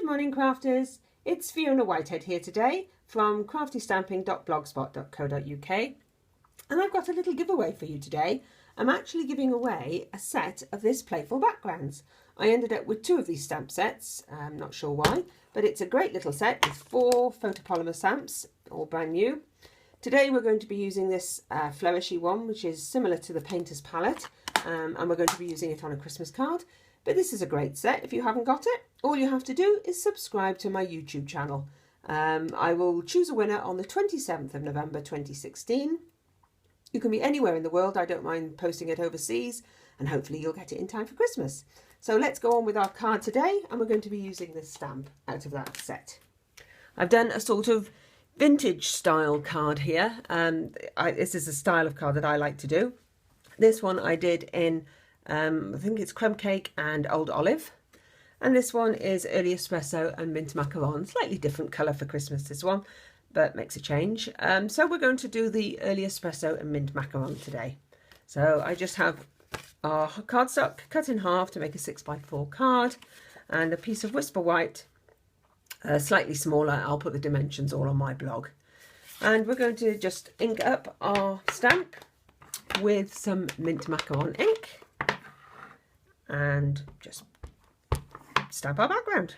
morning crafters, it's Fiona Whitehead here today from craftystamping.blogspot.co.uk, and I've got a little giveaway for you today. I'm actually giving away a set of this Playful backgrounds. I ended up with 2 of these stamp sets, I'm not sure why, but it's a great little set with 4 photopolymer stamps, all brand new. Today we're going to be using this flourishy one, which is similar to the painter's palette, and we're going to be using it on a Christmas card. But this is a great set. If you haven't got it, all you have to do is subscribe to my YouTube channel. I will choose a winner on the 27th of November 2016. You can be anywhere in the world. I don't mind posting it overseas, and hopefully you'll get it in time for Christmas. So let's go on with our card today, and we're going to be using this stamp out of that set. I've done a sort of vintage style card here. This is a style of card that I like to do. This one I did in I think it's crumb cake and old olive, and this one is early espresso and mint macaron. Slightly different colour for Christmas, this one, but makes a change. So we're going to do the early espresso and mint macaron today. So I just have our cardstock cut in half to make a 6x4 card, and a piece of Whisper White, slightly smaller. I'll put the dimensions all on my blog. And we're going to just ink up our stamp with some mint macaron ink and just stamp our background.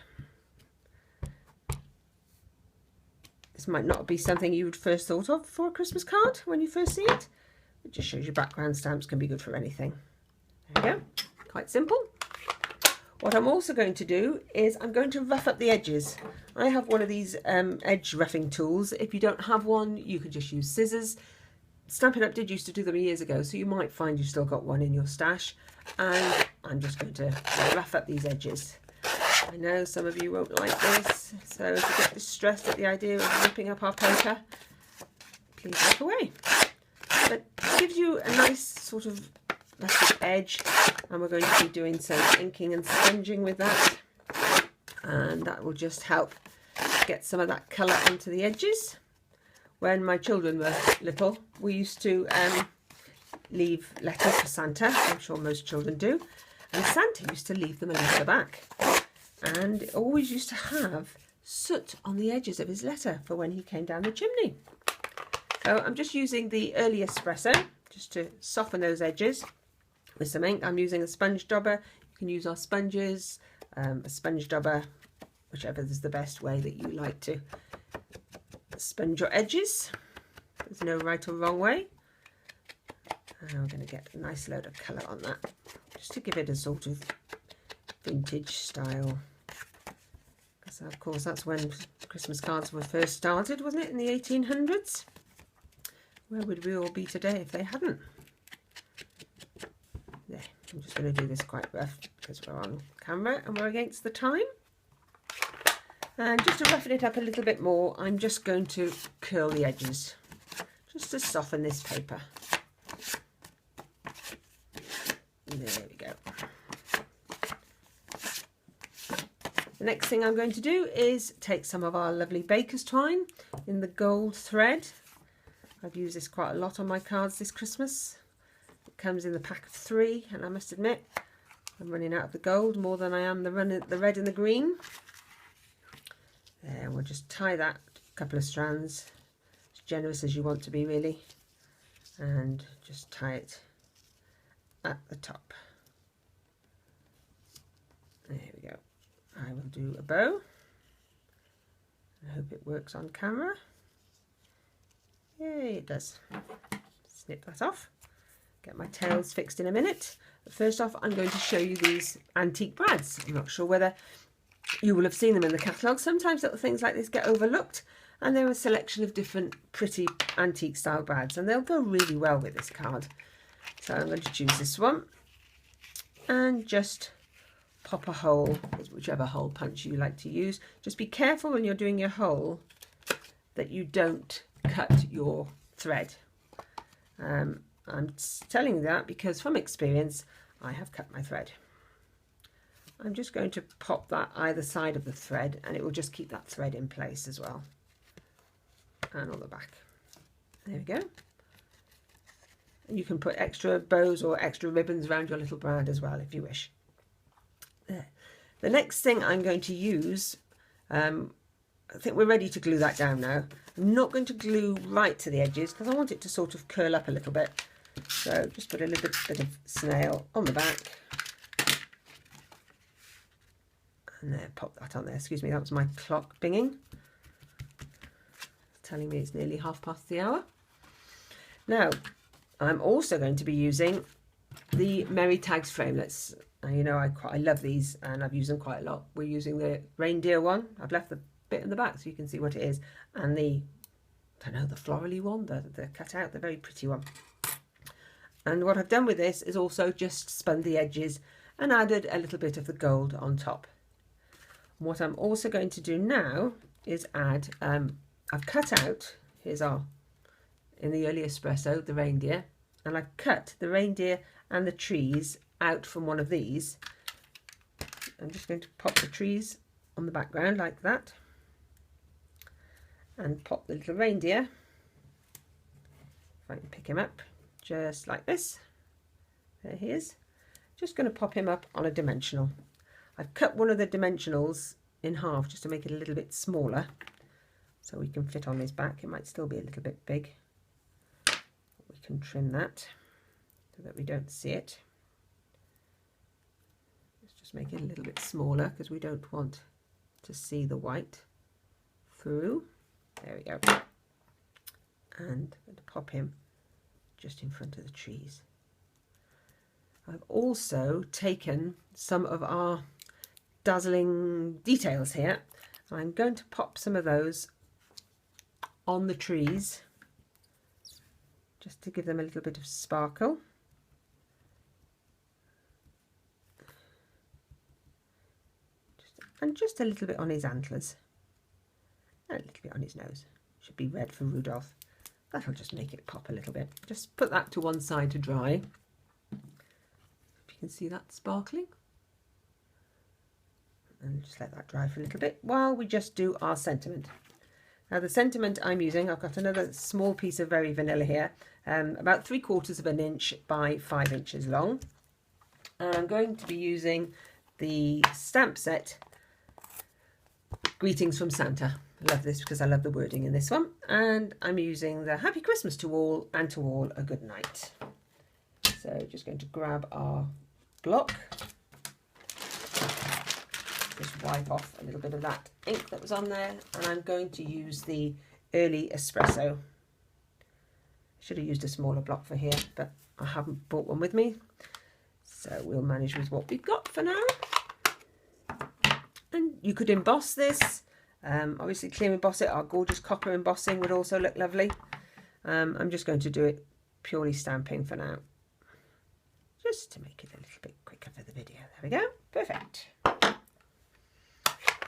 This might not be something you would first thought of for a Christmas card when you first see it. It just shows you background stamps can be good for anything. There we go, quite simple. What I'm also going to do is I'm going to rough up the edges. I have one of these edge roughing tools. If you don't have one, you can just use scissors. Stampin' Up did used to do them years ago, so you might find you've still got one in your stash. And I'm just going to rough up these edges. I know some of you won't like this, so if you get distressed at the idea of ripping up our paper, please look away. But it gives you a nice sort of rustic edge, and we're going to be doing some inking and sponging with that, and that will just help get some of that colour onto the edges. When my children were little, we used to leave letters for Santa. I'm sure most children do. And Santa used to leave them a letter back. And it always used to have soot on the edges of his letter for when he came down the chimney. So I'm just using the early espresso just to soften those edges with some ink. I'm using a sponge dauber. You can use our sponges, a sponge dauber, whichever is the best way that you like to sponge your edges. There's no right or wrong way. And we're going to get a nice load of colour on that, just to give it a sort of vintage style. Because of course that's when Christmas cards were first started, wasn't it, in the 1800s? Where would we all be today if they hadn't? There, I'm just going to do this quite rough because we're on camera and we're against the time. And just to roughen it up a little bit more, I'm just going to curl the edges, just to soften this paper. There we go. The next thing I'm going to do is take some of our lovely baker's twine in the gold thread. I've used this quite a lot on my cards this Christmas. It comes in the pack of 3, and I must admit I'm running out of the gold more than I am the red and the green. There, we'll just tie that a couple of strands, as generous as you want to be really, and just tie it at the top. There we go. I will do a bow. I hope it works on camera. Yay, it does. Snip that off. Get my tails fixed in a minute. But first off, I'm going to show you these antique brads. I'm not sure whether you will have seen them in the catalogue. Sometimes little things like this get overlooked, and they're a selection of different pretty antique style brads, and they'll go really well with this card. So I'm going to choose this one and just pop a hole, whichever hole punch you like to use. Just be careful when you're doing your hole that you don't cut your thread. I'm telling you that because from experience I have cut my thread. I'm just going to pop that either side of the thread, and it will just keep that thread in place as well, and on the back. There we go. You can put extra bows or extra ribbons around your little brand as well if you wish. There. The next thing I'm going to use I think we're ready to glue that down now. I'm not going to glue right to the edges because I want it to sort of curl up a little bit. So just put a little bit of snail on the back. And there, pop that on there. Excuse me, that was my clock binging. It's telling me it's nearly hour. Now, I'm also going to be using the Merry Tags framelits. You know, I love these and I've used them quite a lot. We're using the reindeer one. I've left the bit in the back so you can see what it is. And the, I don't know, the florally one, the cut out, the very pretty one. And what I've done with this is also just spun the edges and added a little bit of the gold on top. What I'm also going to do now is add, I've cut out, here's our, in the early espresso, the reindeer, and I've cut the reindeer and the trees out from one of these. I'm just going to pop the trees on the background like that, and pop the little reindeer, if I can pick him up, just like this. There he is. Just going to pop him up on a dimensional. I've cut one of the dimensionals in half just to make it a little bit smaller so we can fit on his back. It might still be a little bit big. We can trim that so that we don't see it. Let's just make it a little bit smaller because we don't want to see the white through. There we go. And I'm going to pop him just in front of the trees. I've also taken some of our dazzling details here. I'm going to pop some of those on the trees just to give them a little bit of sparkle. And just a little bit on his antlers. And a little bit on his nose. Should be red for Rudolph. That'll just make it pop a little bit. Just put that to one side to dry. If you can see that sparkling. And just let that dry for a little bit while we just do our sentiment. Now the sentiment I'm using, I've got another small piece of very vanilla here, about 3/4 of an inch by 5 inches long. And I'm going to be using the stamp set Greetings from Santa. I love this because I love the wording in this one. And I'm using the Happy Christmas to all and to all a good night. So just going to grab our block. Just wipe off a little bit of that ink that was on there, and I'm going to use the early espresso. Should have used a smaller block for here, but I haven't brought one with me, so we'll manage with what we've got for now. And you could emboss this, obviously clear emboss it. Our gorgeous copper embossing would also look lovely. I'm just going to do it purely stamping for now, just to make it a little bit quicker for the video. There we go, perfect.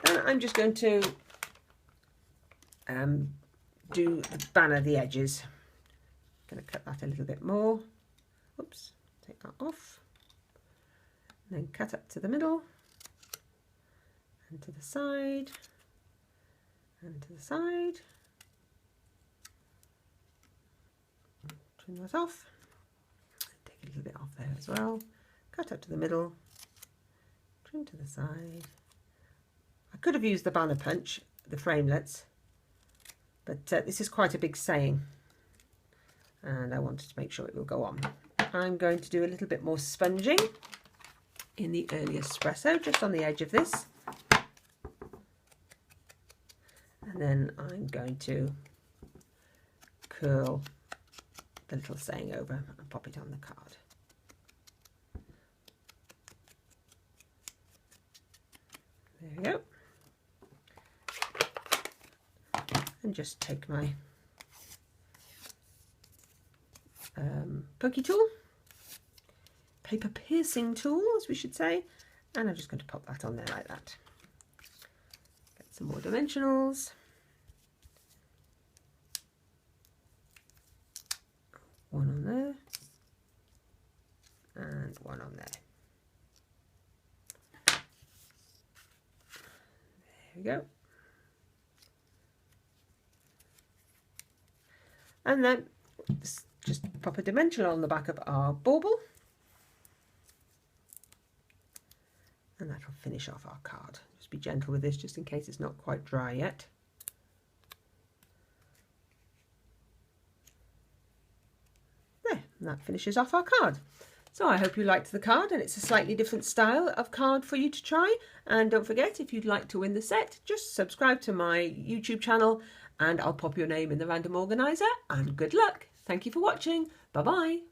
And I'm just going to do the banner, the edges. I'm going to cut that a little bit more. Oops, take that off. And then cut up to the middle, and to the side, and to the side. Trim that off. Take a little bit off there as well. Cut up to the middle, trim to the side. I could have used the banner punch, the framelits, but this is quite a big saying and I wanted to make sure it will go on. I'm going to do a little bit more sponging in the early espresso, just on the edge of this. And then I'm going to curl the little saying over and pop it on the card. There we go. And just take my pokey tool, paper piercing tool as we should say, and I'm just going to pop that on there like that. Get some more dimensionals. One on there and one on there. There we go. And then just pop a dimensional on the back of our bauble, and that'll finish off our card. Just be gentle with this just in case it's not quite dry yet. There, and that finishes off our card. So I hope you liked the card, and it's a slightly different style of card for you to try. And don't forget, if you'd like to win the set, just subscribe to my YouTube channel and I'll pop your name in the random organizer, and good luck. Thank you for watching. Bye bye.